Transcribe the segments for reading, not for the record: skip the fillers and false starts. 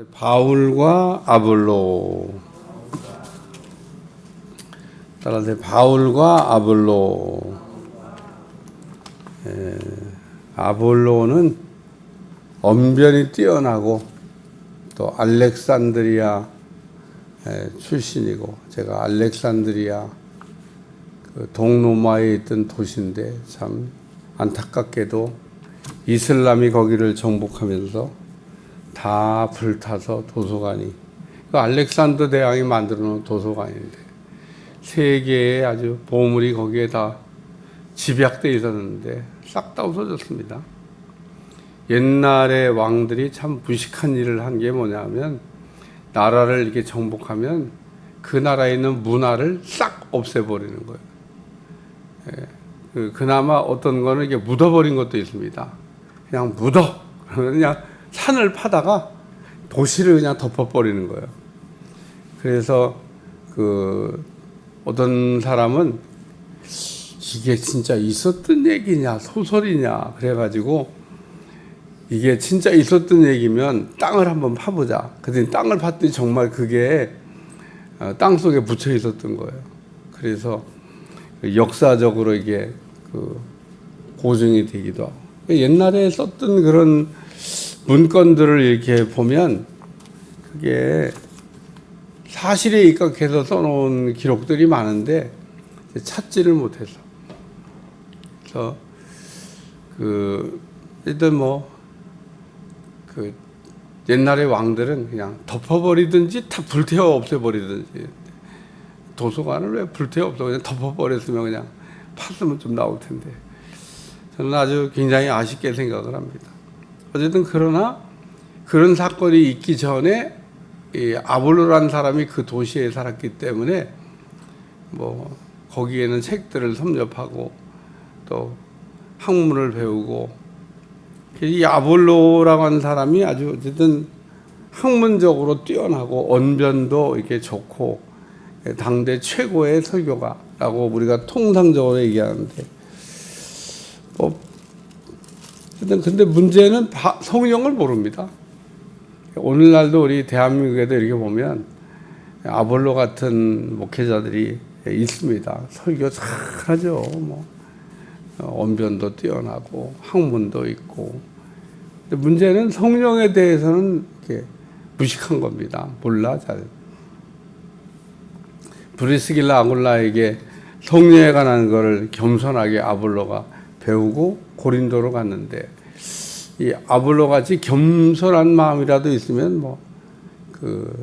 바울과 아볼로. 따라서 바울과 아볼로. 아볼로는 언변이 뛰어나고 또 알렉산드리아 출신이고, 제가 알렉산드리아 그 동로마에 있던 도시인데 참 안타깝게도 이슬람이 거기를 정복하면서 다 불타서 도서관이, 그 알렉산더 대왕이 만들어 놓은 도서관인데 세계의 아주 보물이 거기에 다 집약되어 있었는데 싹 다 없어졌습니다. 옛날에 왕들이 참 무식한 일을 한 게 뭐냐면, 나라를 이렇게 정복하면 그 나라에 있는 문화를 싹 없애버리는 거예요. 그나마 어떤 거는 이게 묻어버린 것도 있습니다. 그냥 묻어. 그냥 산을 파다가 도시를 그냥 덮어버리는 거예요. 그래서 어떤 사람은 이게 진짜 있었던 얘기냐 소설이냐 그래가지고, 이게 진짜 있었던 얘기면 땅을 한번 파보자. 그랬더니 땅을 팠더니 정말 그게 땅 속에 묻혀 있었던 거예요. 그래서 역사적으로 이게 고증이 되기도 하고, 옛날에 썼던 그런 문건들을 이렇게 보면 그게 사실에 입각해서 써놓은 기록들이 많은데 찾지를 못해서, 그래서 일단 옛날의 왕들은 그냥 덮어버리든지 다 불태워 없애버리든지, 도서관을 왜 불태워 없애, 그냥 덮어버렸으면 그냥 팠으면 좀 나올 텐데, 저는 아주 굉장히 아쉽게 생각을 합니다. 어쨌든 그러나 그런 사건이 있기 전에 이 아볼로라는 사람이 그 도시에 살았기 때문에 거기에는 책들을 섭렵하고 또 학문을 배우고, 이 아볼로라고 하는 사람이 아주 어쨌든 학문적으로 뛰어나고 언변도 이렇게 좋고 당대 최고의 설교가라고 우리가 통상적으로 얘기하는데, 근데 문제는 성령을 모릅니다. 오늘날도 우리 대한민국에도 이렇게 보면 아볼로 같은 목회자들이 있습니다. 설교 잘하죠. 언변도 뛰어나고 학문도 있고. 근데 문제는 성령에 대해서는 이렇게 무식한 겁니다. 몰라 잘. 브리스길라 아굴라에게 성령에 관한 것을 겸손하게 아볼로가 배우고 고린도로 갔는데, 이 아볼로 같이 겸손한 마음이라도 있으면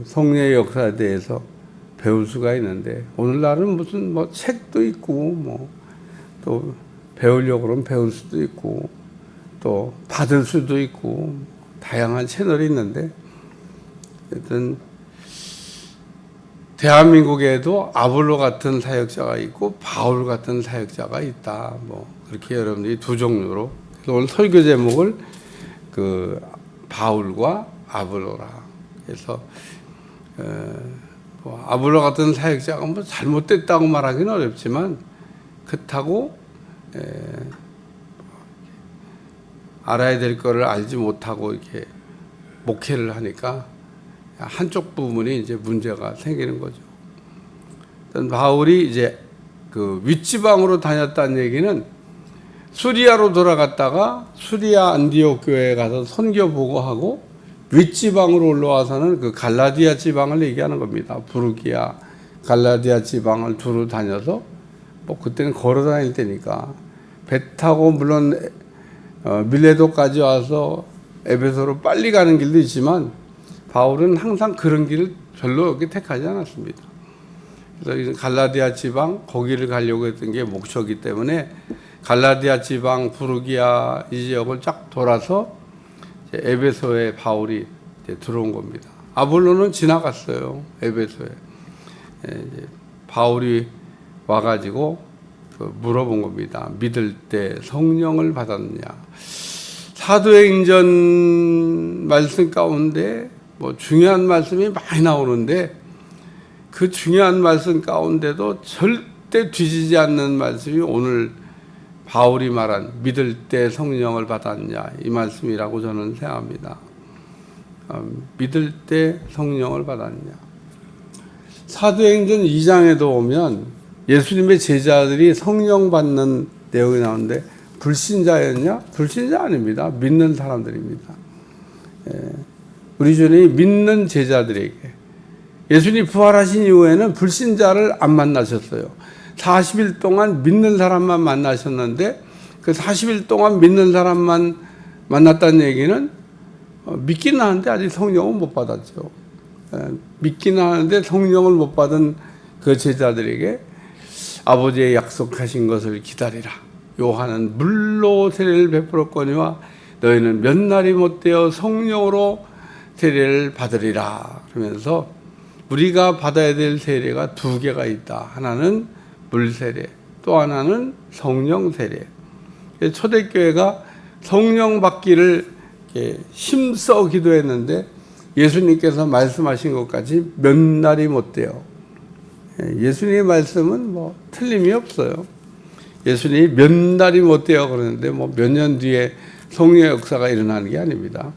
성령의 역사에 대해서 배울 수가 있는데, 오늘날은 무슨 책도 있고 또 배우려고 그러면 배울 수도 있고 또 받을 수도 있고 다양한 채널이 있는데, 하여튼 대한민국에도 아볼로 같은 사역자가 있고 바울 같은 사역자가 있다. 그렇게 여러분들이 두 종류로. 그래서 오늘 설교 제목을 바울과 아볼로라. 그래서 아볼로 같은 사역자가 잘못됐다고 말하기는 어렵지만, 그렇다고 알아야 될 거를 알지 못하고 이렇게 목회를 하니까 한쪽 부분이 이제 문제가 생기는 거죠. 바울이 이제 윗지방으로 다녔다는 얘기는, 수리아로 돌아갔다가 수리아 안디옥 교회에 가서 선교 보고하고 윗지방으로 올라와서는 갈라디아 지방을 얘기하는 겁니다. 부르기아, 갈라디아 지방을 두루 다녀서, 그때는 걸어 다닐 때니까 배 타고 물론 밀레도까지 와서 에베소로 빨리 가는 길도 있지만, 바울은 항상 그런 길을 별로 이렇게 택하지 않았습니다. 그래서 갈라디아 지방, 거기를 가려고 했던 게 목적이기 때문에 갈라디아 지방, 부르기아 이 지역을 쫙 돌아서 에베소에 바울이 들어온 겁니다. 아볼로는 지나갔어요. 에베소에. 바울이 와가지고 물어본 겁니다. 믿을 때 성령을 받았느냐. 사도행전 말씀 가운데 중요한 말씀이 많이 나오는데, 그 중요한 말씀 가운데도 절대 뒤지지 않는 말씀이 오늘 바울이 말한 믿을 때 성령을 받았냐 이 말씀이라고 저는 생각합니다. 믿을 때 성령을 받았느냐. 사도행전 2장에도 오면 예수님의 제자들이 성령 받는 내용이 나오는데 불신자였냐? 불신자 아닙니다. 믿는 사람들입니다. 우리 주님이 믿는 제자들에게, 예수님 부활하신 이후에는 불신자를 안 만나셨어요. 40일 동안 믿는 사람만 만나셨는데 그 40일 동안 믿는 사람만 만났다는 얘기는 믿기는 하는데 아직 성령은 못 받았죠. 믿기는 하는데 성령을 못 받은 그 제자들에게 아버지의 약속하신 것을 기다리라. 요한은 물로 세례를 베풀었거니와 너희는 몇 날이 못되어 성령으로 세례를 받으리라. 그러면서 우리가 받아야 될 세례가 두 개가 있다. 하나는 물 세례, 또 하나는 성령 세례. 초대교회가 성령 받기를 힘써 기도했는데 예수님께서 말씀하신 것까지 몇 날이 못돼요. 예수님의 말씀은 뭐 틀림이 없어요. 예수님이 몇 날이 못돼요 그러는데 뭐 몇 년 뒤에 성령의 역사가 일어나는 게 아닙니다.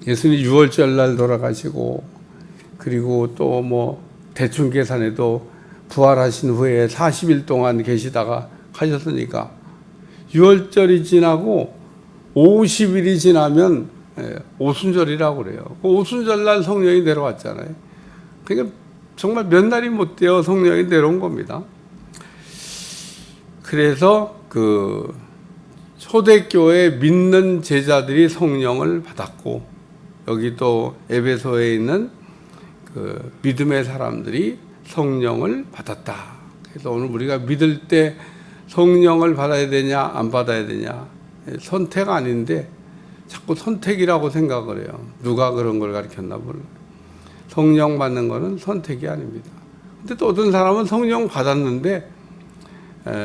예수님이 6월절 날 돌아가시고, 그리고 또 뭐 대충 계산해도 부활하신 후에 40일 동안 계시다가 가셨으니까 6월절이 지나고 50일이 지나면 오순절이라고 그래요. 그 오순절 날 성령이 내려왔잖아요. 그러니까 정말 몇 날이 못 되어 성령이 내려온 겁니다. 그래서 그 초대교회 믿는 제자들이 성령을 받았고, 여기 또 에베소에 있는 그 믿음의 사람들이 성령을 받았다. 그래서 오늘 우리가 믿을 때 성령을 받아야 되냐 안 받아야 되냐, 선택 아닌데 자꾸 선택이라고 생각을 해요. 누가 그런 걸 가르쳤나 몰라요. 성령 받는 거는 선택이 아닙니다. 근데 또 어떤 사람은 성령 받았는데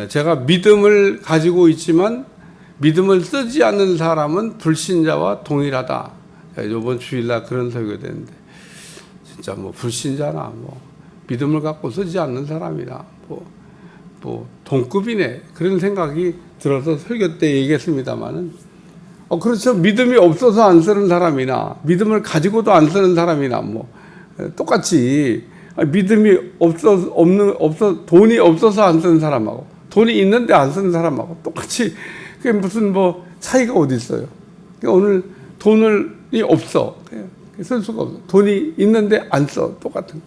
제가 믿음을 가지고 있지만 믿음을 쓰지 않는 사람은 불신자와 동일하다. 이번 주일날 그런 설교 됐는데, 진짜 뭐 불신자나 뭐 믿음을 갖고 쓰지 않는 사람이나 뭐 동급이네, 그런 생각이 들어서 설교 때 얘기했습니다만은, 그렇죠. 믿음이 없어서 안 쓰는 사람이나 믿음을 가지고도 안 쓰는 사람이나 뭐 똑같이, 믿음이 없어 돈이 없어서 안 쓰는 사람하고 돈이 있는데 안 쓰는 사람하고 똑같이, 그게 무슨 뭐 차이가 어디 있어요. 그러니까 오늘 돈이 없어, 쓸 수가 없어. 돈이 있는데 안 써, 똑같은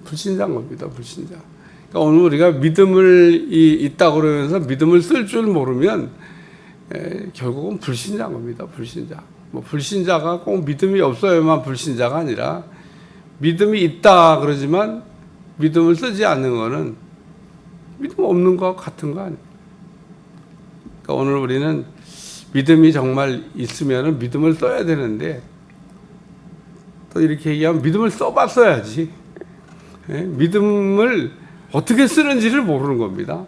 불신자인 겁니다. 불신자. 그러니까 오늘 우리가 믿음을 있다 그러면서 믿음을 쓸 줄 모르면 결국은 불신자인 겁니다. 불신자. 뭐 불신자가 꼭 믿음이 없어야만 불신자가 아니라, 믿음이 있다 그러지만 믿음을 쓰지 않는 거는 믿음 없는 것 같은 거 아니에요. 그러니까 오늘 우리는 믿음이 정말 있으면 믿음을 써야 되는데, 또 이렇게 얘기하면 믿음을 써봤어야지. 믿음을 어떻게 쓰는지를 모르는 겁니다.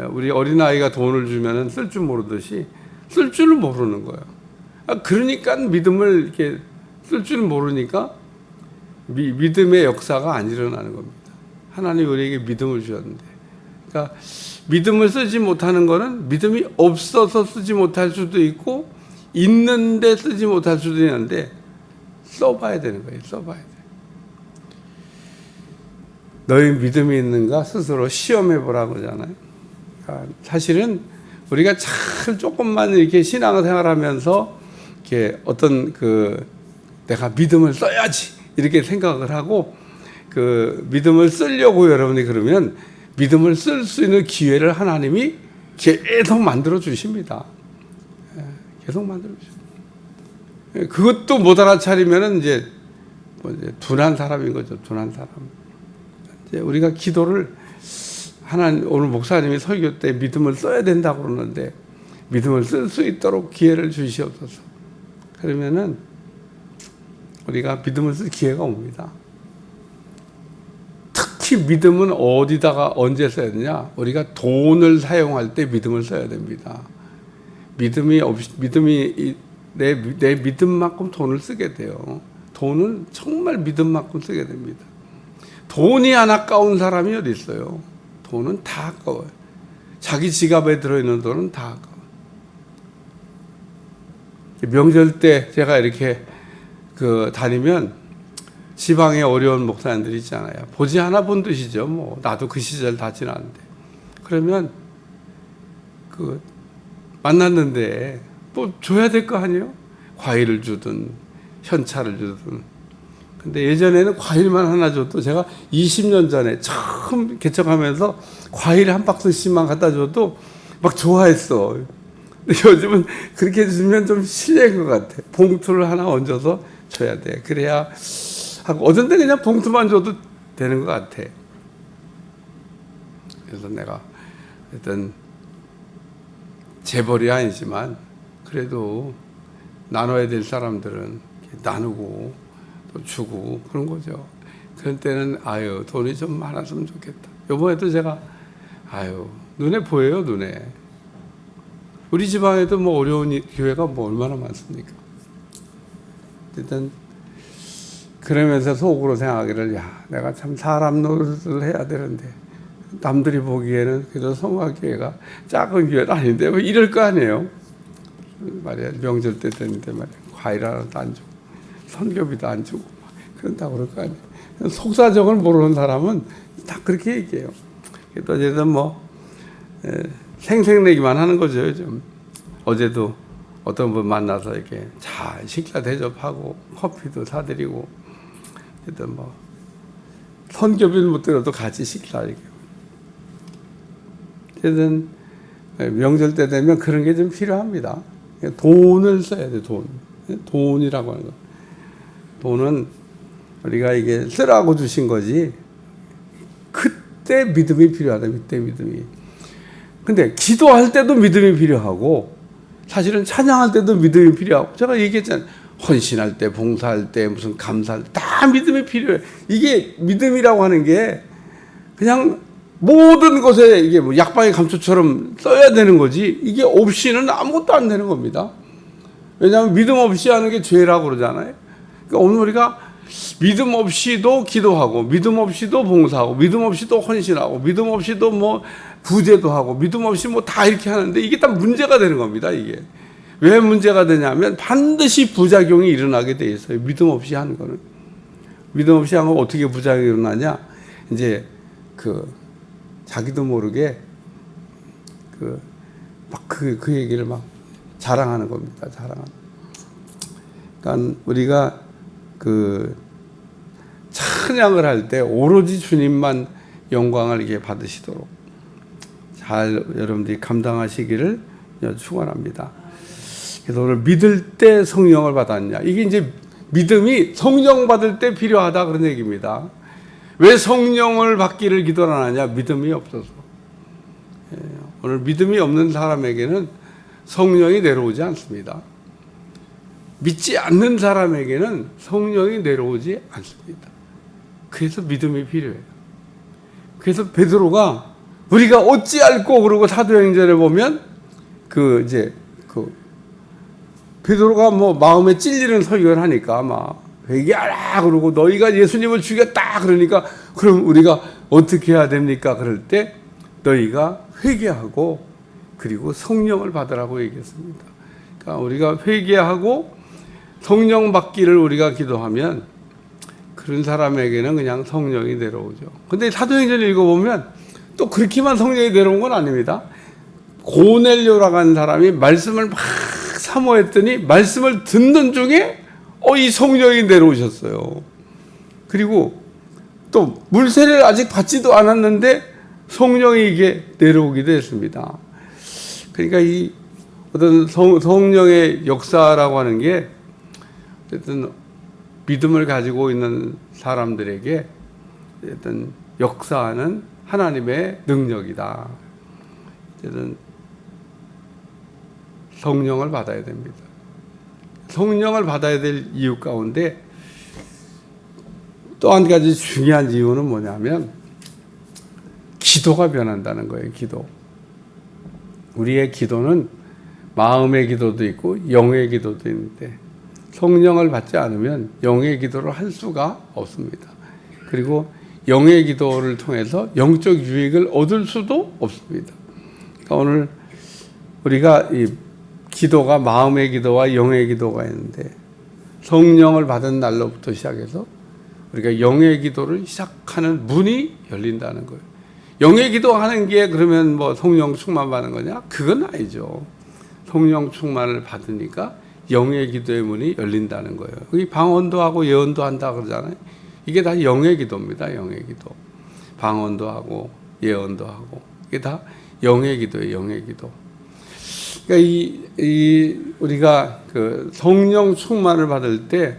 우리 어린아이가 돈을 주면 쓸 줄 모르듯이 쓸 줄을 모르는 거예요. 그러니까 믿음을 이렇게 쓸 줄 모르니까 믿음의 역사가 안 일어나는 겁니다. 하나님이 우리에게 믿음을 주셨는데, 그러니까 믿음을 쓰지 못하는 거는 믿음이 없어서 쓰지 못할 수도 있고 있는데 쓰지 못할 수도 있는데 써봐야 되는 거예요. 써봐야 돼. 너희 믿음이 있는가 스스로 시험해보라 그러잖아요. 그러니까 사실은 우리가 참 조금만 이렇게 신앙생활하면서 이렇게 어떤 내가 믿음을 써야지 이렇게 생각을 하고 그 믿음을 쓰려고 여러분이 그러면 믿음을 쓸 수 있는 기회를 하나님이 계속 만들어 주십니다. 계속 만들어 주십니다. 그것도 못 알아차리면은 이제 둔한 사람인 거죠. 둔한 사람. 이제 우리가 기도를 오늘 목사님이 설교 때 믿음을 써야 된다고 그러는데 믿음을 쓸 수 있도록 기회를 주시옵소서. 그러면은 우리가 믿음을 쓸 기회가 옵니다. 특히 믿음은 어디다가 언제 써야 되냐? 우리가 돈을 사용할 때 믿음을 써야 됩니다. 믿음이 내 믿음만큼 돈을 쓰게 돼요. 돈은 정말 믿음만큼 쓰게 됩니다. 돈이 안 아까운 사람이 어디 있어요? 돈은 다 아까워요. 자기 지갑에 들어있는 돈은 다 아까워요. 명절 때 제가 이렇게 다니면 지방에 어려운 목사님들 있잖아요. 보지 않아 본 듯이죠. 뭐 나도 그 시절 다 지났는데. 그러면 만났는데 또 줘야 될 거 아니에요? 과일을 주든 현찰을 주든. 근데 예전에는 과일만 하나 줘도 제가 20년 전에 처음 개척하면서 과일 한 박스씩만 갖다 줘도 막 좋아했어. 근데 요즘은 그렇게 주면 좀 실례인 것 같아. 봉투를 하나 얹어서 줘야 돼. 그래야 하고 어떤 때 그냥 봉투만 줘도 되는 것 같아. 그래서 내가 일단 재벌이 아니지만 그래도 나눠야 될 사람들은 나누고 또 주고 그런 거죠. 그런 때는 돈이 좀 많았으면 좋겠다. 이번에도 제가 눈에 보여요. 눈에. 우리 지방에도 뭐 어려운 교회가 뭐 얼마나 많습니까? 일단 그러면서 속으로 생각하기를 내가 참 사람 노릇을 해야 되는데 남들이 보기에는 그래도 성화교회가 작은 교회는 아닌데 뭐 이럴 거 아니에요. 말이야 명절 때 되는데 말이야 과일 하나도 안 주고 선교비도 안 주고 그런다고 그럴 거 아니에요. 속사정을 모르는 사람은 다 그렇게 얘기해요. 또 어쨌든 뭐 생색내기만 하는 거죠. 요즘. 어제도 어떤 분 만나서 이렇게 잘 식사 대접하고 커피도 사드리고 일단 뭐 선교비는 못 들어도 같이 식사 이렇게. 어쨌든 명절 때 되면 그런 게 좀 필요합니다. 돈을 써야 돼. 돈이라고 하는 거. 돈은 우리가 이게 쓰라고 주신 거지. 그때 믿음이 필요하다. 그때 믿음이. 근데 기도할 때도 믿음이 필요하고 사실은 찬양할 때도 믿음이 필요하고 제가 얘기했잖아요. 헌신할 때, 봉사할 때, 무슨 감사할 때 다 믿음이 필요해. 이게 믿음이라고 하는 게 그냥 모든 것에 이게 뭐 약방의 감초처럼 써야 되는 거지 이게 없이는 아무것도 안 되는 겁니다. 왜냐하면 믿음 없이 하는 게 죄라고 그러잖아요. 그러니까 오늘 우리가 믿음 없이도 기도하고 믿음 없이도 봉사하고 믿음 없이도 헌신하고 믿음 없이도 뭐 부제도 하고 믿음 없이 뭐 다 이렇게 하는데 이게 다 문제가 되는 겁니다. 이게 왜 문제가 되냐면 반드시 부작용이 일어나게 돼 있어요. 믿음 없이 하는 거는. 믿음 없이 하면 어떻게 부작용이 일어나냐? 이제 자기도 모르게 그 얘기를 막 자랑하는 겁니다. 그러니까 우리가 찬양을 할 때 오로지 주님만 영광을 이렇게 받으시도록 잘 여러분들이 감당하시기를 축원합니다. 그래서 오늘 믿을 때 성령을 받았냐? 이게 이제 믿음이 성령 받을 때 필요하다 그런 얘기입니다. 왜 성령을 받기를 기도를 안 하냐? 믿음이 없어서. 오늘 믿음이 없는 사람에게는 성령이 내려오지 않습니다. 믿지 않는 사람에게는 성령이 내려오지 않습니다. 그래서 믿음이 필요해요. 그래서 베드로가 우리가 어찌할꼬 그러고 사도행전에 보면 베드로가 뭐 마음에 찔리는 설교를 하니까 막 회개하라 그러고 너희가 예수님을 죽였다 그러니까 그럼 우리가 어떻게 해야 됩니까? 그럴 때 너희가 회개하고 그리고 성령을 받으라고 얘기했습니다. 그러니까 우리가 회개하고 성령 받기를 우리가 기도하면 그런 사람에게는 그냥 성령이 내려오죠. 근데 사도행전을 읽어보면 또 그렇게만 성령이 내려온 건 아닙니다. 고넬료라고 하는 사람이 말씀을 막 사모했더니 말씀을 듣는 중에 이 성령이 내려오셨어요. 그리고 또 물세례를 아직 받지도 않았는데 성령이 이게 내려오기도 했습니다. 그러니까 이 어떤 성령의 역사라고 하는 게 어쨌든 믿음을 가지고 있는 사람들에게 어떤 역사하는 하나님의 능력이다. 어쨌든 성령을 받아야 됩니다. 성령을 받아야 될 이유 가운데 또 한 가지 중요한 이유는 뭐냐면 기도가 변한다는 거예요. 기도. 우리의 기도는 마음의 기도도 있고 영의 기도도 있는데 성령을 받지 않으면 영의 기도를 할 수가 없습니다. 그리고 영의 기도를 통해서 영적 유익을 얻을 수도 없습니다. 그러니까 오늘 우리가 이 기도가 마음의 기도와 영의 기도가 있는데 성령을 받은 날로부터 시작해서 우리가 영의 기도를 시작하는 문이 열린다는 거예요. 영의 기도하는 게 그러면 뭐 성령 충만 받는 거냐? 그건 아니죠. 성령 충만을 받으니까 영의 기도의 문이 열린다는 거예요. 여기 방언도 하고 예언도 한다 그러잖아요. 이게 다 영의 기도입니다. 영의 기도. 방언도 하고 예언도 하고 이게 다 영의 기도예요. 영의 기도. 그러니까 우리가 그 성령 충만을 받을 때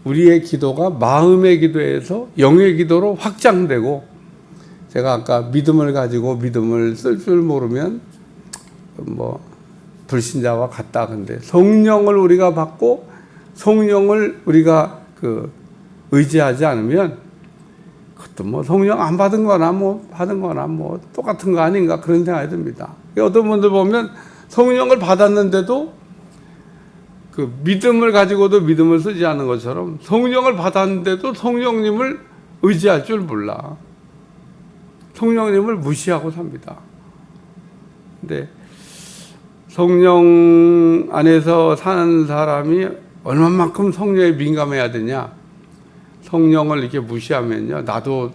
우리의 기도가 마음의 기도에서 영의 기도로 확장되고, 제가 아까 믿음을 가지고 믿음을 쓸 줄 모르면 뭐 불신자와 같다. 근데 성령을 우리가 받고 성령을 우리가 그 의지하지 않으면 그것도 뭐 성령 안 받은 거나 뭐 받은 거나 뭐 똑같은 거 아닌가 그런 생각이 듭니다. 어떤 분들 보면 성령을 받았는데도 그 믿음을 가지고도 믿음을 쓰지 않는 것처럼 성령을 받았는데도 성령님을 의지할 줄 몰라. 성령님을 무시하고 삽니다. 근데 성령 안에서 사는 사람이 얼마만큼 성령에 민감해야 되냐? 성령을 이렇게 무시하면요, 나도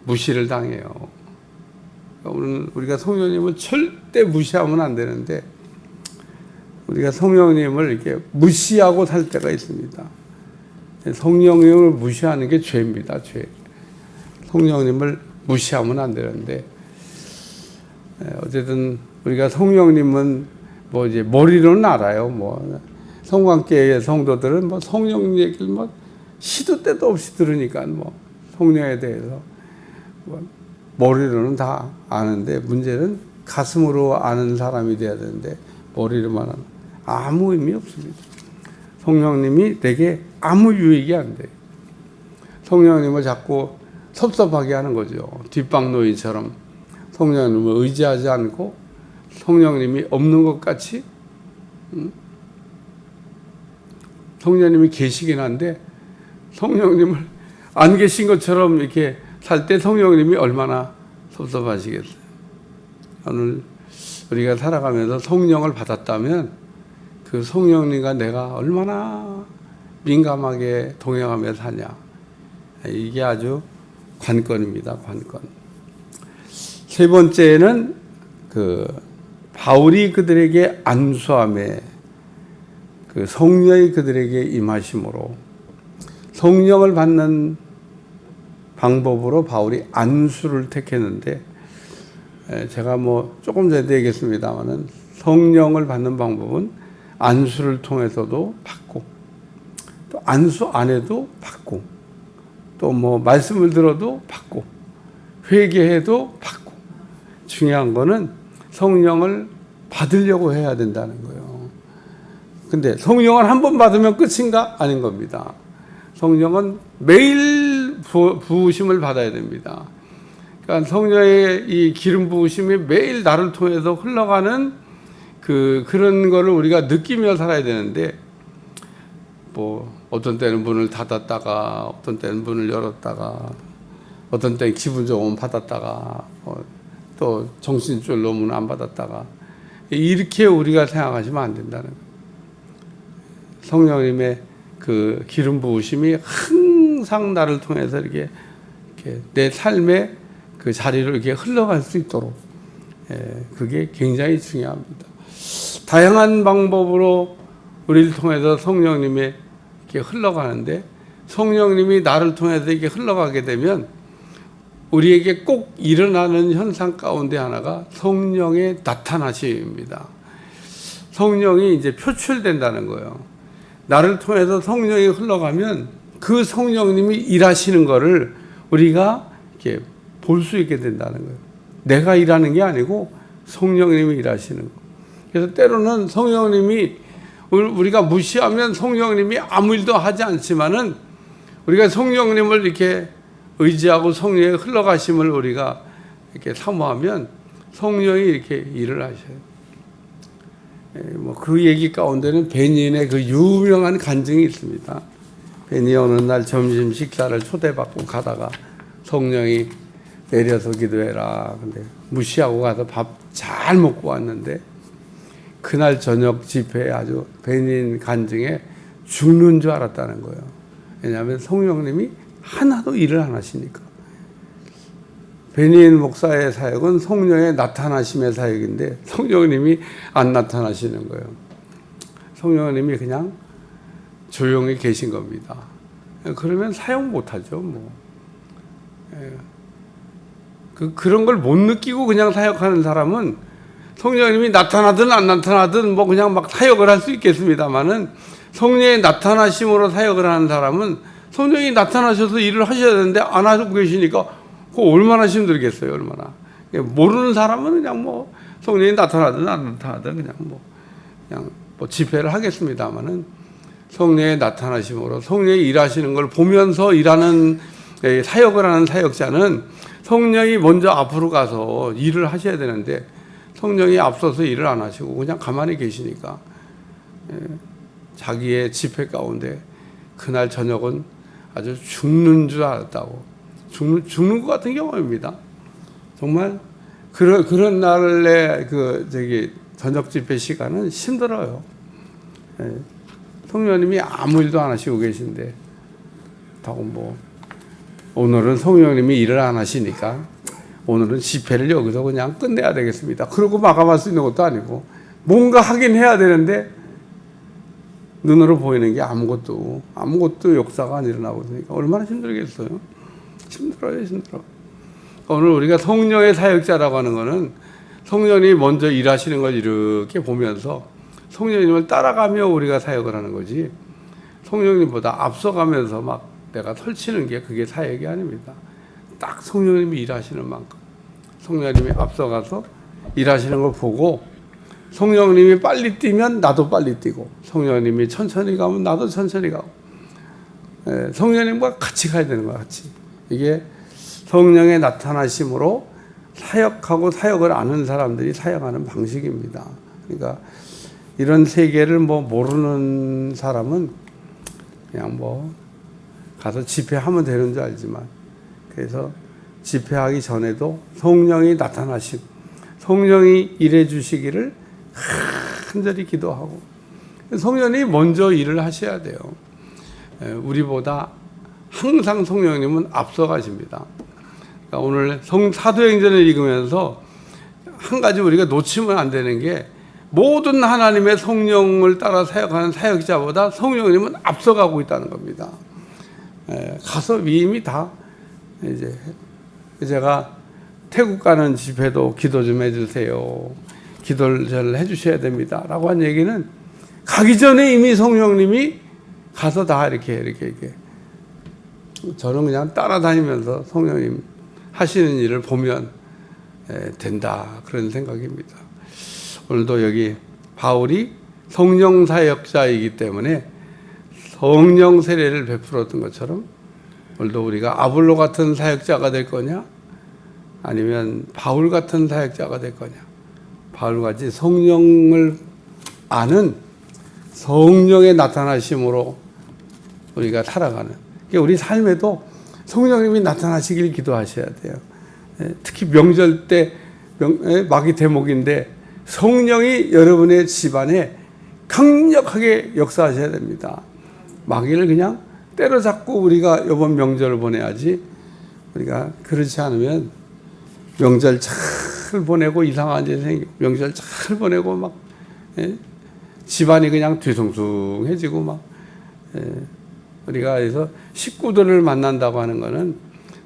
무시를 당해요. 오늘 우리가 성령님을 절대 무시하면 안 되는데 우리가 성령님을 이렇게 무시하고 살 때가 있습니다. 성령님을 무시하는 게 죄입니다. 죄. 성령님을 무시하면 안 되는데 어쨌든 우리가 성령님은 뭐 이제 머리로는 알아요. 뭐 성관계의 성도들은 뭐 성령 얘기를 뭐 시도 때도 없이 들으니까 뭐 성령에 대해서 뭐 머리로는 다 아는데 문제는 가슴으로 아는 사람이 돼야 되는데 머리로만 하는 아무 의미 없습니다. 성령님이 내게 아무 유익이 안 돼요. 성령님을 자꾸 섭섭하게 하는 거죠. 뒷방노인처럼 성령님을 의지하지 않고 성령님이 없는 것 같이, 성령님이 계시긴 한데 성령님을 안 계신 것처럼 이렇게 살 때 성령님이 얼마나 섭섭하시겠어요. 오늘 우리가 살아가면서 성령을 받았다면 그 성령님과 내가 얼마나 민감하게 동행하며 사냐. 이게 아주 관건입니다. 관건. 세 번째는 그 바울이 그들에게 안수함에 그 성령이 그들에게 임하심으로 성령을 받는 방법으로 바울이 안수를 택했는데, 제가 뭐 조금 전에 얘기했습니다만은 성령을 받는 방법은 안수를 통해서도 받고 또 안수 안에도 받고 또 뭐 말씀을 들어도 받고 회개해도 받고, 중요한 거는 성령을 받으려고 해야 된다는 거예요. 근데 성령을 한 번 받으면 끝인가? 아닌 겁니다. 성령은 매일 부으심을 받아야 됩니다. 그러니까 성령의 이 기름 부으심이 매일 나를 통해서 흘러가는 그런 거를 우리가 느끼며 살아야 되는데, 뭐 어떤 때는 문을 닫았다가 어떤 때는 문을 열었다가 어떤 때는 기분 좋으면 받았다가 또 정신줄로 문 안 받았다가, 이렇게 우리가 생각하시면 안 된다는 거예요. 성령님의 그 기름 부으심이 항상 나를 통해서 이렇게 내 삶의 그 자리로 이렇게 흘러갈 수 있도록, 그게 굉장히 중요합니다. 다양한 방법으로 우리를 통해서 성령님이 이렇게 흘러가는데, 성령님이 나를 통해서 이렇게 흘러가게 되면 우리에게 꼭 일어나는 현상 가운데 하나가 성령의 나타나심입니다. 성령이 이제 표출된다는 거예요. 나를 통해서 성령이 흘러가면 그 성령님이 일하시는 거를 우리가 이렇게 볼 수 있게 된다는 거예요. 내가 일하는 게 아니고 성령님이 일하시는 거. 그래서 때로는 성령님이, 우리가 무시하면 성령님이 아무 일도 하지 않지만은 우리가 성령님을 이렇게 의지하고 성령의 흘러가심을 우리가 이렇게 사모하면 성령이 이렇게 일을 하셔요. 뭐 그 얘기 가운데는 베니인의 그 유명한 간증이 있습니다. 베니 어느 날 점심 식사를 초대받고 가다가 성령이 내려서 기도해라. 근데 무시하고 가서 밥 잘 먹고 왔는데 그날 저녁 집회에 아주 베닌 간증에 죽는 줄 알았다는 거예요. 왜냐하면 성령님이 하나도 일을 안 하시니까. 베닌 목사의 사역은 성령의 나타나심의 사역인데 성령님이 안 나타나시는 거예요. 성령님이 그냥 조용히 계신 겁니다. 그러면 사용 못하죠. 뭐. 그런 걸 못 느끼고 그냥 사역하는 사람은 성령님이 나타나든 안 나타나든 뭐 그냥 막 사역을 할 수 있겠습니다만은 성령의 나타나심으로 사역을 하는 사람은 성령이 나타나셔서 일을 하셔야 되는데 안 하고 계시니까 그거 얼마나 힘들겠어요, 얼마나. 모르는 사람은 그냥 뭐 성령이 나타나든 안 나타나든 그냥 뭐 집회를 하겠습니다만은 성령의 나타나심으로 성령이 일하시는 걸 보면서 일하는 사역을 하는 사역자는 성령이 먼저 앞으로 가서 일을 하셔야 되는데 성령이 앞서서 일을 안 하시고 그냥 가만히 계시니까 자기의 집회 가운데 그날 저녁은 아주 죽는 줄 알았다고. 죽는 것 같은 경험입니다. 정말 그런 날의 저녁 집회 시간은 힘들어요. 성령님이 아무 일도 안 하시고 계신데, 뭐 오늘은 성령님이 일을 안 하시니까 오늘은 집회를 여기서 그냥 끝내야 되겠습니다. 그러고 마감할 수 있는 것도 아니고 뭔가 하긴 해야 되는데 눈으로 보이는 게 아무것도 역사가 안 일어나고 있으니까 얼마나 힘들겠어요. 힘들어. 오늘 우리가 성령의 사역자라고 하는 거는 성령이 먼저 일하시는 걸 이렇게 보면서 성령님을 따라가며 우리가 사역을 하는 거지 성령님보다 앞서가면서 막 내가 설치는 게 그게 사역이 아닙니다. 딱 성령님이 일하시는 만큼 성령님이 앞서가서 일하시는 걸 보고 성령님이 빨리 뛰면 나도 빨리 뛰고 성령님이 천천히 가면 나도 천천히 가고 성령님과 같이 가야 되는 거야. 같이. 이게 성령의 나타나심으로 사역하고 사역을 아는 사람들이 사역하는 방식입니다. 그러니까 이런 세계를 모르는 사람은 그냥 가서 집회하면 되는 줄 알지만 그래서 집회하기 전에도 성령이 나타나심, 성령이 일해 주시기를 간절히 기도하고 성령이 먼저 일을 하셔야 돼요. 우리보다 항상 성령님은 앞서가십니다. 그러니까 오늘 사도행전을 읽으면서 한 가지 우리가 놓치면 안 되는 게 모든 하나님의 성령을 따라 사역하는 사역자보다 성령님은 앞서가고 있다는 겁니다. 가서 위임이 다 이제 제가 태국 가는 집회도 기도 좀 해주세요. 기도를 해주셔야 됩니다. 라고 한 얘기는 가기 전에 이미 성령님이 가서 다 이렇게 저는 그냥 따라다니면서 성령님 하시는 일을 보면 된다. 그런 생각입니다. 오늘도 여기 바울이 성령 사역자이기 때문에 성령 세례를 베풀었던 것처럼 오늘도 우리가 아볼로 같은 사역자가 될 거냐 아니면 바울 같은 사역자가 될 거냐. 바울같이 성령을 아는 성령의 나타나심으로 우리가 살아가는 우리 삶에도 성령님이 나타나시길 기도하셔야 돼요. 특히 명절 때 마귀 대목인데 성령이 여러분의 집안에 강력하게 역사하셔야 됩니다. 마귀를 그냥 때려잡고 우리가 이번 명절을 보내야지 우리가 그렇지 않으면 명절 잘 보내고 이상한 일이 생기고 명절 잘 보내고 막 집안이 그냥 뒤숭숭해지고 막 우리가 그래서 식구들을 만난다고 하는 거는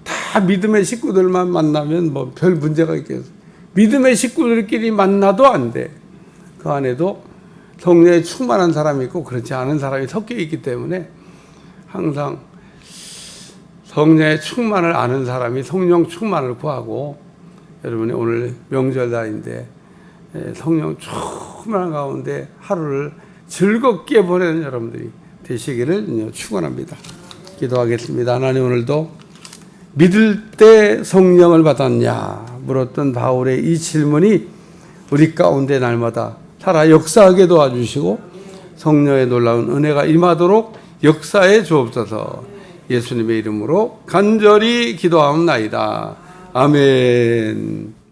다 믿음의 식구들만 만나면 별 문제가 있겠어요. 믿음의 식구들끼리 만나도 안 돼. 그 안에도 성령에 충만한 사람이 있고 그렇지 않은 사람이 섞여 있기 때문에 항상 성령의 충만을 아는 사람이 성령 충만을 구하고 여러분이 오늘 명절날인데 성령 충만한 가운데 하루를 즐겁게 보내는 여러분들이 되시기를 축원합니다. 기도하겠습니다. 하나님 오늘도 믿을 때 성령을 받았냐 물었던 바울의 이 질문이 우리 가운데 날마다 살아 역사하게 도와주시고 성령의 놀라운 은혜가 임하도록 역사해 주옵소서. 예수님의 이름으로 간절히 기도하옵나이다. 아멘.